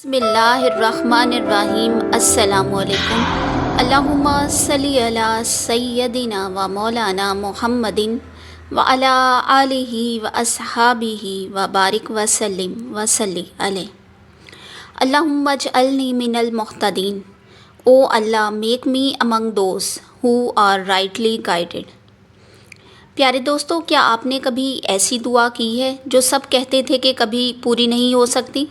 بسم اللہ الرحمن الرحیم السلام علیکم اللہم صلی علی سیدنا و مولانا محمد و علی آلہ و اصحابہ و بارک وسلم وصلی علیہ اللہم اجعلنی من المہتدین O Allah make me among those who are rightly guided. پیارے دوستو، کیا آپ نے کبھی ایسی دعا کی ہے جو سب کہتے تھے کہ کبھی پوری نہیں ہو سکتی؟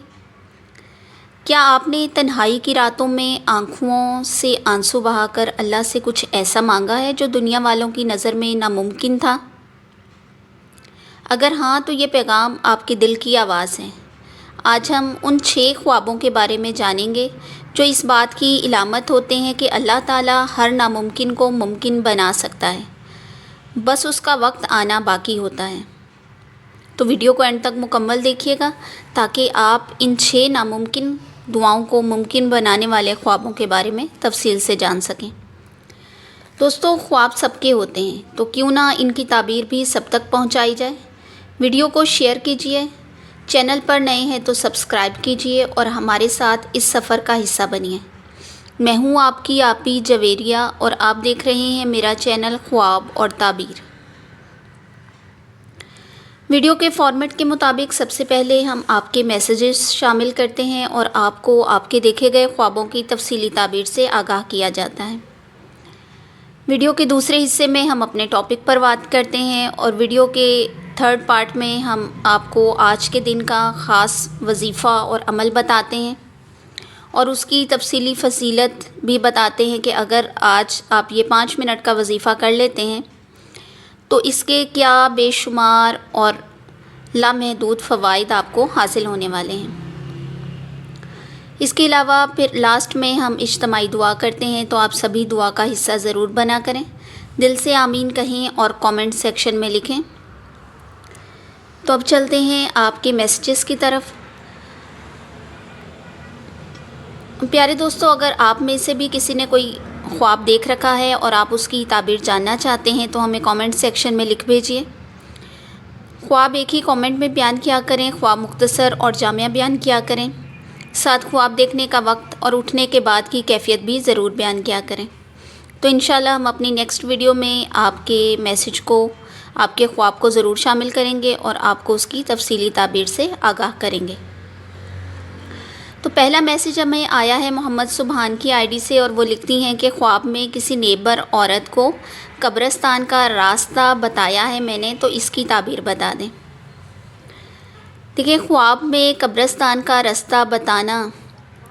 کیا آپ نے تنہائی کی راتوں میں آنکھوں سے آنسو بہا کر اللہ سے کچھ ایسا مانگا ہے جو دنیا والوں کی نظر میں ناممکن تھا؟ اگر ہاں تو یہ پیغام آپ کے دل کی آواز ہے۔ آج ہم ان 6 خوابوں کے بارے میں جانیں گے جو اس بات کی علامت ہوتے ہیں کہ اللہ تعالیٰ ہر ناممکن کو ممکن بنا سکتا ہے، بس اس کا وقت آنا باقی ہوتا ہے۔ تو ویڈیو کو اینڈ تک مکمل دیکھیے گا تاکہ آپ ان 6 ناممکن دعاؤں کو ممکن بنانے والے خوابوں کے بارے میں تفصیل سے جان سکیں۔ دوستو، خواب سب کے ہوتے ہیں تو کیوں نہ ان کی تعبیر بھی سب تک پہنچائی جائے۔ ویڈیو کو شیئر کیجیے، چینل پر نئے ہیں تو سبسکرائب کیجیے اور ہمارے ساتھ اس سفر کا حصہ بنیے۔ میں ہوں آپ کی آپی جویریہ اور آپ دیکھ رہے ہیں میرا چینل خواب اور تعبیر۔ ویڈیو کے فارمیٹ کے مطابق سب سے پہلے ہم آپ کے میسیجز شامل کرتے ہیں اور آپ کو آپ کے دیکھے گئے خوابوں کی تفصیلی تعبیر سے آگاہ کیا جاتا ہے۔ ویڈیو کے دوسرے حصے میں ہم اپنے ٹاپک پر بات کرتے ہیں اور ویڈیو کے تھرڈ پارٹ میں ہم آپ کو آج کے دن کا خاص وظیفہ اور عمل بتاتے ہیں اور اس کی تفصیلی فضیلت بھی بتاتے ہیں کہ اگر آج آپ یہ 5 منٹ کا وظیفہ کر لیتے ہیں تو اس کے کیا بے شمار اور لامحدود فوائد آپ کو حاصل ہونے والے ہیں۔ اس کے علاوہ پھر لاسٹ میں ہم اجتماعی دعا کرتے ہیں تو آپ سبھی دعا کا حصہ ضرور بنا کریں، دل سے آمین کہیں اور کامنٹ سیکشن میں لکھیں۔ تو اب چلتے ہیں آپ کے میسیجز کی طرف۔ پیارے دوستو، اگر آپ میں سے بھی کسی نے کوئی خواب دیکھ رکھا ہے اور آپ اس کی تعبیر جاننا چاہتے ہیں تو ہمیں کامنٹ سیکشن میں لکھ بھیجیے۔ خواب ایک ہی کامنٹ میں بیان کیا کریں، خواب مختصر اور جامع بیان کیا کریں، ساتھ خواب دیکھنے کا وقت اور اٹھنے کے بعد کی کیفیت بھی ضرور بیان کیا کریں۔ تو انشاءاللہ ہم اپنی نیکسٹ ویڈیو میں آپ کے میسیج کو، آپ کے خواب کو ضرور شامل کریں گے اور آپ کو اس کی تفصیلی تعبیر سے آگاہ کریں گے۔ تو پہلا میسیج ہمیں آیا ہے محمد سبحان کی آئی ڈی سے اور وہ لکھتی ہیں کہ خواب میں کسی نیبر عورت کو قبرستان کا راستہ بتایا ہے میں نے، تو اس کی تعبیر بتا دیں۔ دیکھیں، خواب میں قبرستان کا راستہ بتانا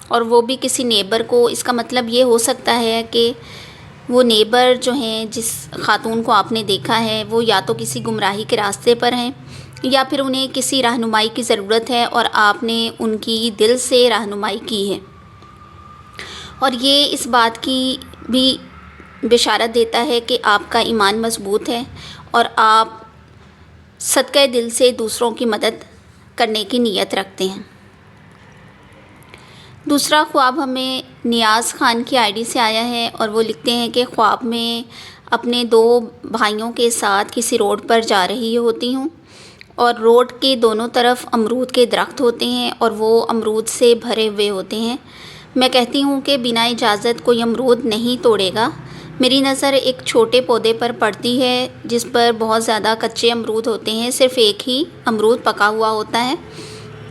اور وہ بھی کسی نیبر کو، اس کا مطلب یہ ہو سکتا ہے کہ وہ نیبر جو ہیں، جس خاتون کو آپ نے دیکھا ہے، وہ یا تو کسی گمراہی کے راستے پر ہیں یا پھر انہیں کسی رہنمائی کی ضرورت ہے اور آپ نے ان کی دل سے رہنمائی کی ہے، اور یہ اس بات کی بھی بشارت دیتا ہے کہ آپ کا ایمان مضبوط ہے اور آپ صدقہ دل سے دوسروں کی مدد کرنے کی نیت رکھتے ہیں۔ دوسرا خواب ہمیں نیاز خان کی آئی ڈی سے آیا ہے اور وہ لکھتے ہیں کہ خواب میں اپنے 2 بھائیوں کے ساتھ کسی روڈ پر جا رہی ہوتی ہوں اور روڈ کے دونوں طرف امرود کے درخت ہوتے ہیں اور وہ امرود سے بھرے ہوئے ہوتے ہیں۔ میں کہتی ہوں کہ بنا اجازت کوئی امرود نہیں توڑے گا۔ میری نظر ایک چھوٹے پودے پر پڑتی ہے جس پر بہت زیادہ کچے امرود ہوتے ہیں، صرف ایک ہی امرود پکا ہوا ہوتا ہے،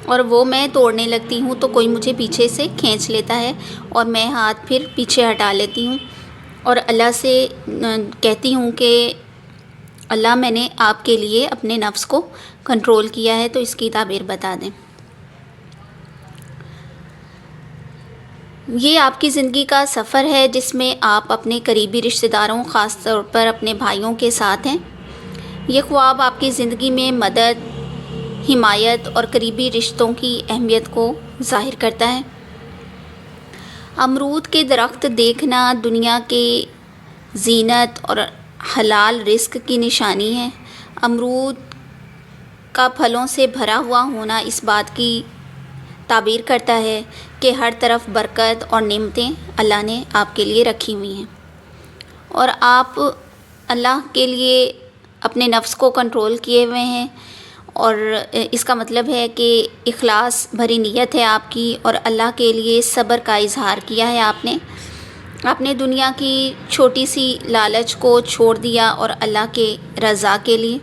اور وہ میں توڑنے لگتی ہوں تو کوئی مجھے پیچھے سے کھینچ لیتا ہے اور میں ہاتھ پھر پیچھے ہٹا لیتی ہوں اور اللہ سے کہتی ہوں کہ اللہ، میں نے آپ کے لیے اپنے نفس کو کنٹرول کیا ہے، تو اس کی تعبیر بتا دیں۔ یہ آپ کی زندگی کا سفر ہے جس میں آپ اپنے قریبی رشتہ داروں، خاص طور پر اپنے بھائیوں کے ساتھ ہیں۔ یہ خواب آپ کی زندگی میں مدد، حمایت اور قریبی رشتوں کی اہمیت کو ظاہر کرتا ہے۔ امرود کے درخت دیکھنا دنیا کے زینت اور حلال رزق کی نشانی ہے۔ امرود کا پھلوں سے بھرا ہوا ہونا اس بات کی تعبیر کرتا ہے کہ ہر طرف برکت اور نعمتیں اللہ نے آپ کے لیے رکھی ہوئی ہیں اور آپ اللہ کے لیے اپنے نفس کو کنٹرول کیے ہوئے ہیں اور اس کا مطلب ہے کہ اخلاص بھری نیت ہے آپ کی، اور اللہ کے لیے صبر کا اظہار کیا ہے آپ نے دنیا کی چھوٹی سی لالچ کو چھوڑ دیا اور اللہ کے رضا کے لیے۔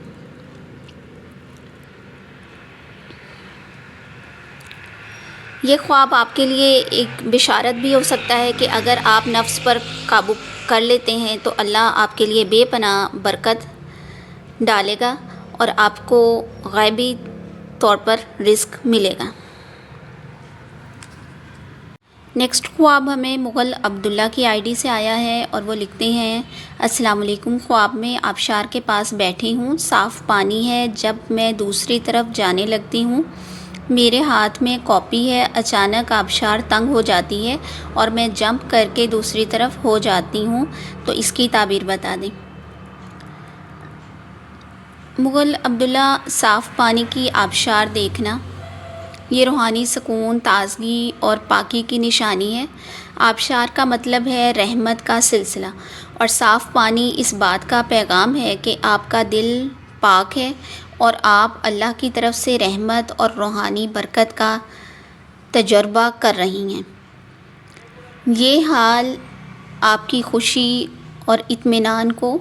یہ خواب آپ کے لیے ایک بشارت بھی ہو سکتا ہے کہ اگر آپ نفس پر قابو کر لیتے ہیں تو اللہ آپ کے لیے بے پناہ برکت ڈالے گا اور آپ کو غیبی طور پر رزق ملے گا۔ نیکسٹ خواب ہمیں مغل عبداللہ کی آئی ڈی سے آیا ہے اور وہ لکھتے ہیں، السلام علیکم، خواب میں آبشار کے پاس بیٹھی ہوں، صاف پانی ہے، جب میں دوسری طرف جانے لگتی ہوں میرے ہاتھ میں کاپی ہے، اچانک آبشار تنگ ہو جاتی ہے اور میں جمپ کر کے دوسری طرف ہو جاتی ہوں، تو اس کی تعبیر بتا دیں۔ مغل عبداللہ، صاف پانی کی آبشار دیکھنا یہ روحانی سکون، تازگی اور پاکی کی نشانی ہے۔ آبشار کا مطلب ہے رحمت کا سلسلہ، اور صاف پانی اس بات کا پیغام ہے کہ آپ کا دل پاک ہے اور آپ اللہ کی طرف سے رحمت اور روحانی برکت کا تجربہ کر رہی ہیں۔ یہ حال آپ کی خوشی اور اطمینان کو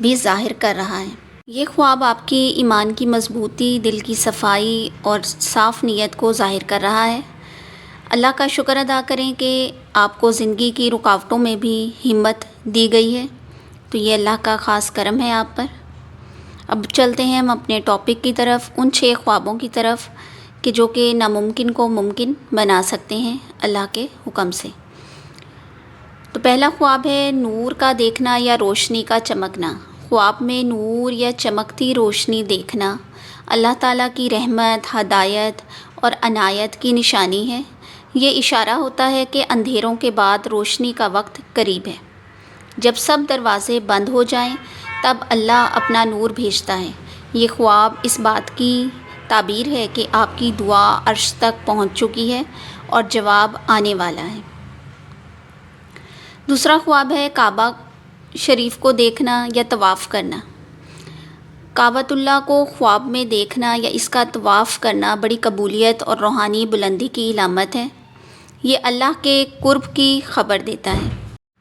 بھی ظاہر کر رہا ہے۔ یہ خواب آپ کی ایمان کی مضبوطی، دل کی صفائی اور صاف نیت کو ظاہر کر رہا ہے۔ اللہ کا شکر ادا کریں کہ آپ کو زندگی کی رکاوٹوں میں بھی ہمت دی گئی ہے، تو یہ اللہ کا خاص کرم ہے آپ پر۔ اب چلتے ہیں ہم اپنے ٹاپک کی طرف، ان 6 خوابوں کی طرف کہ جو کہ ناممکن کو ممکن بنا سکتے ہیں اللہ کے حکم سے۔ تو پہلا خواب ہے نور کا دیکھنا یا روشنی کا چمکنا۔ خواب میں نور یا چمکتی روشنی دیکھنا اللہ تعالیٰ کی رحمت، ہدایت اور عنایت کی نشانی ہے۔ یہ اشارہ ہوتا ہے کہ اندھیروں کے بعد روشنی کا وقت قریب ہے۔ جب سب دروازے بند ہو جائیں تب اللہ اپنا نور بھیجتا ہے۔ یہ خواب اس بات کی تعبیر ہے کہ آپ کی دعا عرش تک پہنچ چکی ہے اور جواب آنے والا ہے۔ دوسرا خواب ہے کعبہ شریف کو دیکھنا یا طواف کرنا۔ کعبۃ اللہ کو خواب میں دیکھنا یا اس کا طواف کرنا بڑی قبولیت اور روحانی بلندی کی علامت ہے۔ یہ اللہ کے قرب کی خبر دیتا ہے۔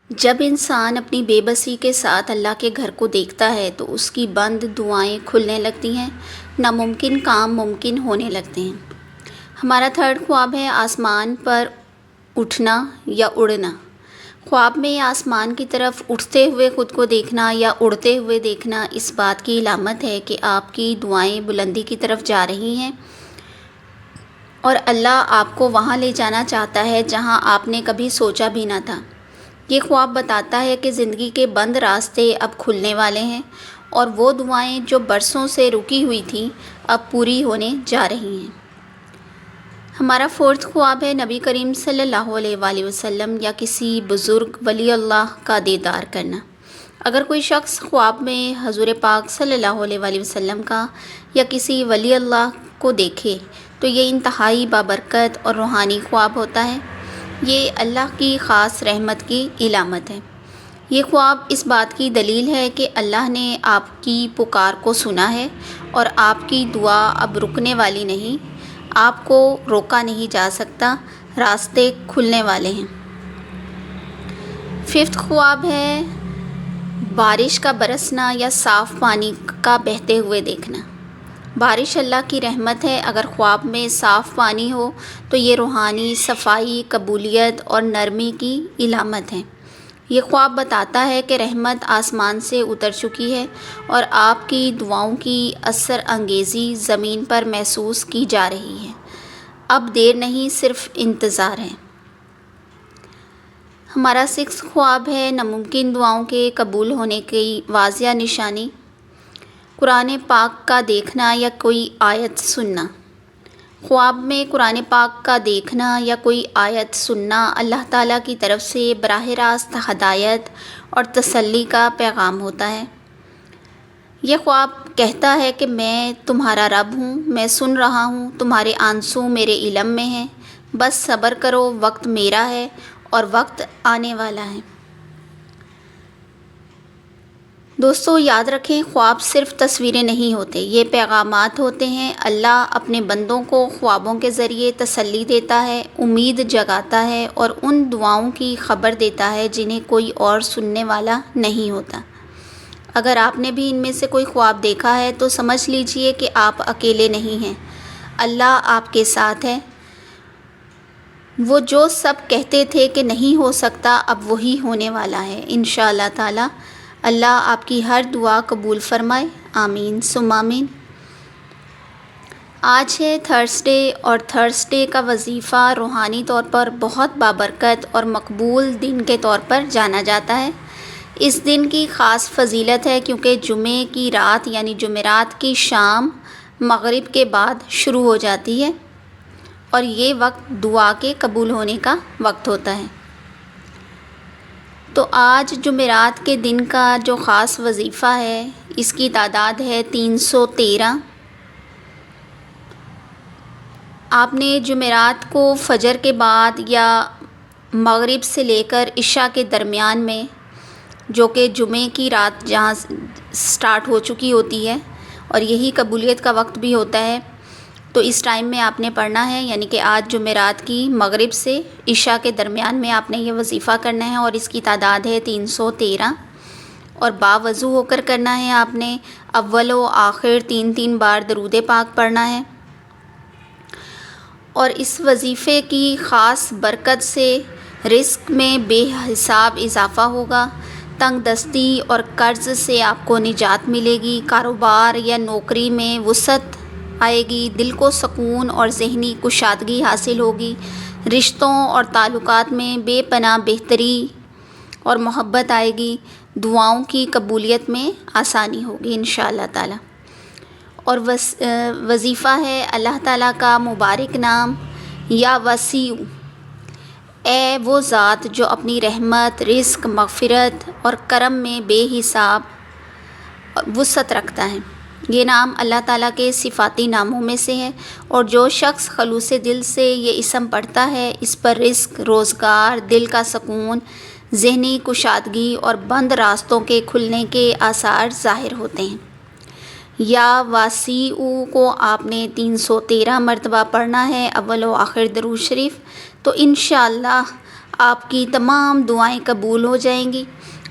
جب انسان اپنی بے بسی کے ساتھ اللہ کے گھر کو دیکھتا ہے تو اس کی بند دعائیں کھلنے لگتی ہیں، ناممکن کام ممکن ہونے لگتے ہیں۔ ہمارا تھرڈ خواب ہے آسمان پر اٹھنا یا اڑنا۔ خواب میں آسمان کی طرف اٹھتے ہوئے خود کو دیکھنا یا اڑتے ہوئے دیکھنا اس بات کی علامت ہے کہ آپ کی دعائیں بلندی کی طرف جا رہی ہیں اور اللہ آپ کو وہاں لے جانا چاہتا ہے جہاں آپ نے کبھی سوچا بھی نہ تھا۔ یہ خواب بتاتا ہے کہ زندگی کے بند راستے اب کھلنے والے ہیں اور وہ دعائیں جو برسوں سے رکی ہوئی تھیں اب پوری ہونے جا رہی ہیں۔ ہمارا فورتھ خواب ہے نبی کریم صلی اللہ علیہ وآلہ وسلم یا کسی بزرگ ولی اللہ کا دیدار کرنا۔ اگر کوئی شخص خواب میں حضور پاک صلی اللہ علیہ وآلہ وسلم کا یا کسی ولی اللہ کو دیکھے تو یہ انتہائی بابرکت اور روحانی خواب ہوتا ہے۔ یہ اللہ کی خاص رحمت کی علامت ہے۔ یہ خواب اس بات کی دلیل ہے کہ اللہ نے آپ کی پکار کو سنا ہے اور آپ کی دعا اب رکنے والی نہیں، آپ کو روکا نہیں جا سکتا، راستے کھلنے والے ہیں۔ ففتھ خواب ہے بارش کا برسنا یا صاف پانی کا بہتے ہوئے دیکھنا۔ بارش اللہ کی رحمت ہے۔ اگر خواب میں صاف پانی ہو تو یہ روحانی صفائی، قبولیت اور نرمی کی علامت ہے۔ یہ خواب بتاتا ہے کہ رحمت آسمان سے اتر چکی ہے اور آپ کی دعاؤں کی اثر انگیزی زمین پر محسوس کی جا رہی ہے۔ اب دیر نہیں، صرف انتظار ہے۔ ہمارا 6 خواب ہے ناممکن دعاؤں کے قبول ہونے کی واضح نشانی۔ قرآن پاک کا دیکھنا یا کوئی آیت سننا۔ خواب میں قرآن پاک کا دیکھنا یا کوئی آیت سننا اللہ تعالیٰ کی طرف سے براہ راست ہدایت اور تسلی کا پیغام ہوتا ہے۔ یہ خواب کہتا ہے کہ میں تمہارا رب ہوں، میں سن رہا ہوں، تمہارے آنسو میرے علم میں ہیں، بس صبر کرو، وقت میرا ہے اور وقت آنے والا ہے۔ دوستو یاد رکھیں، خواب صرف تصویریں نہیں ہوتے، یہ پیغامات ہوتے ہیں۔ اللہ اپنے بندوں کو خوابوں کے ذریعے تسلی دیتا ہے، امید جگاتا ہے اور ان دعاؤں کی خبر دیتا ہے جنہیں کوئی اور سننے والا نہیں ہوتا۔ اگر آپ نے بھی ان میں سے کوئی خواب دیکھا ہے تو سمجھ لیجئے کہ آپ اکیلے نہیں ہیں، اللہ آپ کے ساتھ ہے۔ وہ جو سب کہتے تھے کہ نہیں ہو سکتا، اب وہی ہونے والا ہے انشاءاللہ تعالی۔ اللہ آپ کی ہر دعا قبول فرمائے، آمین ثم آمین۔ آج ہے تھرسڈے، اور تھرسڈے کا وظیفہ روحانی طور پر بہت بابرکت اور مقبول دن کے طور پر جانا جاتا ہے۔ اس دن کی خاص فضیلت ہے کیونکہ جمعے کی رات یعنی جمعرات کی شام مغرب کے بعد شروع ہو جاتی ہے، اور یہ وقت دعا کے قبول ہونے کا وقت ہوتا ہے۔ تو آج جمعرات کے دن کا جو خاص وظیفہ ہے، اس کی تعداد ہے 313۔ آپ نے جمعرات کو فجر کے بعد یا مغرب سے لے کر عشاء کے درمیان میں، جو کہ جمعے کی رات جہاں سٹارٹ ہو چکی ہوتی ہے اور یہی قبولیت کا وقت بھی ہوتا ہے، تو اس ٹائم میں آپ نے پڑھنا ہے، یعنی کہ آج جمعرات کی مغرب سے عشاء کے درمیان میں آپ نے یہ وظیفہ کرنا ہے، اور اس کی تعداد ہے 313، اور باوضو ہو کر کرنا ہے۔ آپ نے اول و آخر 3 بار درود پاک پڑھنا ہے، اور اس وظیفے کی خاص برکت سے رزق میں بے حساب اضافہ ہوگا، تنگ دستی اور قرض سے آپ کو نجات ملے گی، کاروبار یا نوکری میں وسعت آئے گی، دل کو سکون اور ذہنی کشادگی حاصل ہوگی، رشتوں اور تعلقات میں بے پناہ بہتری اور محبت آئے گی، دعاؤں کی قبولیت میں آسانی ہوگی انشاءاللہ تعالی۔ اور وظیفہ ہے اللہ تعالیٰ کا مبارک نام، یا وسیع، اے وہ ذات جو اپنی رحمت، رزق، مغفرت اور کرم میں بے حساب وسعت رکھتا ہے۔ یہ نام اللہ تعالیٰ کے صفاتی ناموں میں سے ہے، اور جو شخص خلوص دل سے یہ اسم پڑھتا ہے، اس پر رزق، روزگار، دل کا سکون، ذہنی کشادگی اور بند راستوں کے کھلنے کے آثار ظاہر ہوتے ہیں۔ یا واسیع کو آپ نے 313 مرتبہ پڑھنا ہے، اول و آخر درود شریف، تو انشاءاللہ آپ کی تمام دعائیں قبول ہو جائیں گی،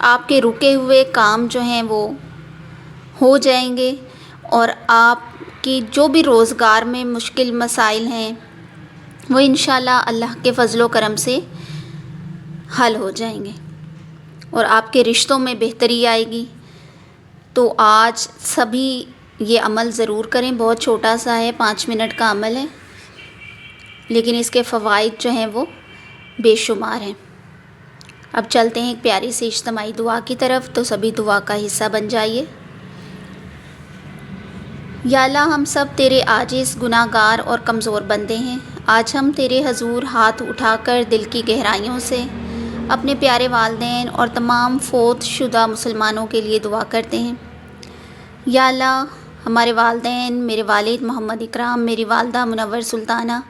آپ کے رکے ہوئے کام جو ہیں وہ ہو جائیں گے، اور آپ کی جو بھی روزگار میں مشکل مسائل ہیں وہ انشاءاللہ اللہ کے فضل و کرم سے حل ہو جائیں گے، اور آپ کے رشتوں میں بہتری آئے گی۔ تو آج سبھی یہ عمل ضرور کریں، بہت چھوٹا سا ہے، 5 منٹ کا عمل ہے، لیکن اس کے فوائد جو ہیں وہ بے شمار ہیں۔ اب چلتے ہیں ایک پیاری سی اجتماعی دعا کی طرف، تو سبھی دعا کا حصہ بن جائیے۔ یا اللہ، ہم سب تیرے عاجز، گناہ گار اور کمزور بندے ہیں۔ آج ہم تیرے حضور ہاتھ اٹھا کر دل کی گہرائیوں سے اپنے پیارے والدین اور تمام فوت شدہ مسلمانوں کے لیے دعا کرتے ہیں۔ یا اللہ، ہمارے والدین، میرے والد محمد اکرام، میری والدہ منور سلطانہ،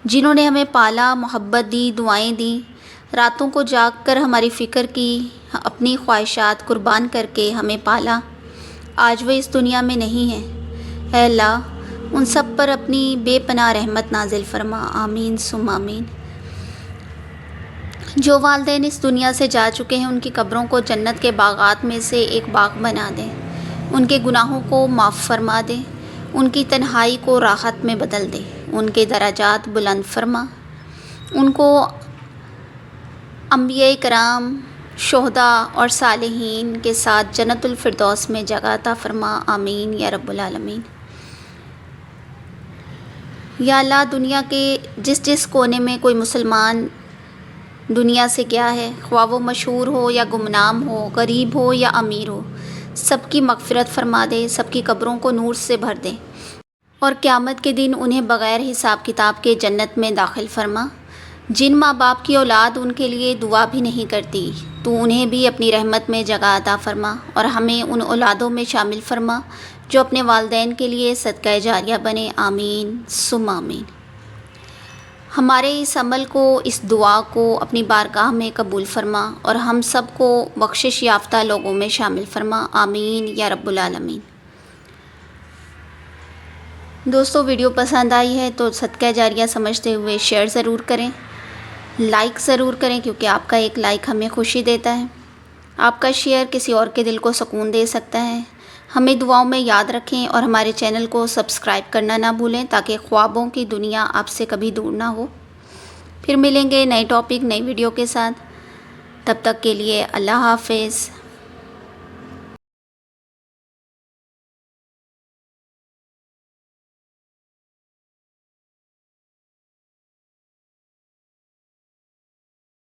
جنہوں نے ہمیں پالا، محبت دی، دعائیں دیں، راتوں کو جاگ کر ہماری فکر کی، اپنی خواہشات قربان کر کے ہمیں پالا، آج وہ اس دنیا میں نہیں ہیں، اے اللہ ان سب پر اپنی بے پناہ رحمت نازل فرما، آمین ثم آمین۔ جو والدین اس دنیا سے جا چکے ہیں، ان کی قبروں کو جنت کے باغات میں سے ایک باغ بنا دیں، ان کے گناہوں کو معاف فرما دیں، ان کی تنہائی کو راحت میں بدل دے، ان کے درجات بلند فرما، ان کو انبیاء کرام، شہداء اور صالحین کے ساتھ جنت الفردوس میں جگہ عطا فرما، آمین یا رب العالمین۔ یا اللہ، دنیا کے جس کونے میں کوئی مسلمان دنیا سے گیا ہے، خواہ وہ مشہور ہو یا گمنام ہو، غریب ہو یا امیر ہو، سب کی مغفرت فرما دے، سب کی قبروں کو نور سے بھر دے، اور قیامت کے دن انہیں بغیر حساب کتاب کے جنت میں داخل فرما۔ جن ماں باپ کی اولاد ان کے لیے دعا بھی نہیں کرتی، تو انہیں بھی اپنی رحمت میں جگہ عطا فرما، اور ہمیں ان اولادوں میں شامل فرما جو اپنے والدین کے لیے صدقہ جاریہ بنے، آمین ثم آمین۔ ہمارے اس عمل کو، اس دعا کو اپنی بارگاہ میں قبول فرما اور ہم سب کو بخشش یافتہ لوگوں میں شامل فرما، آمین یا رب العالمین۔ دوستو، ویڈیو پسند آئی ہے تو صدقہ جاریہ سمجھتے ہوئے شیئر ضرور کریں، لائک ضرور کریں، کیونکہ آپ کا ایک لائک ہمیں خوشی دیتا ہے۔ آپ کا شیئر کسی اور کے دل کو سکون دے سکتا ہے۔ ہمیں دعاؤں میں یاد رکھیں اور ہمارے چینل کو سبسکرائب کرنا نہ بھولیں تاکہ خوابوں کی دنیا آپ سے کبھی دور نہ ہو۔ پھر ملیں گے نئے ٹاپک، نئی ویڈیو کے ساتھ۔ تب تک کے لیے اللہ حافظ۔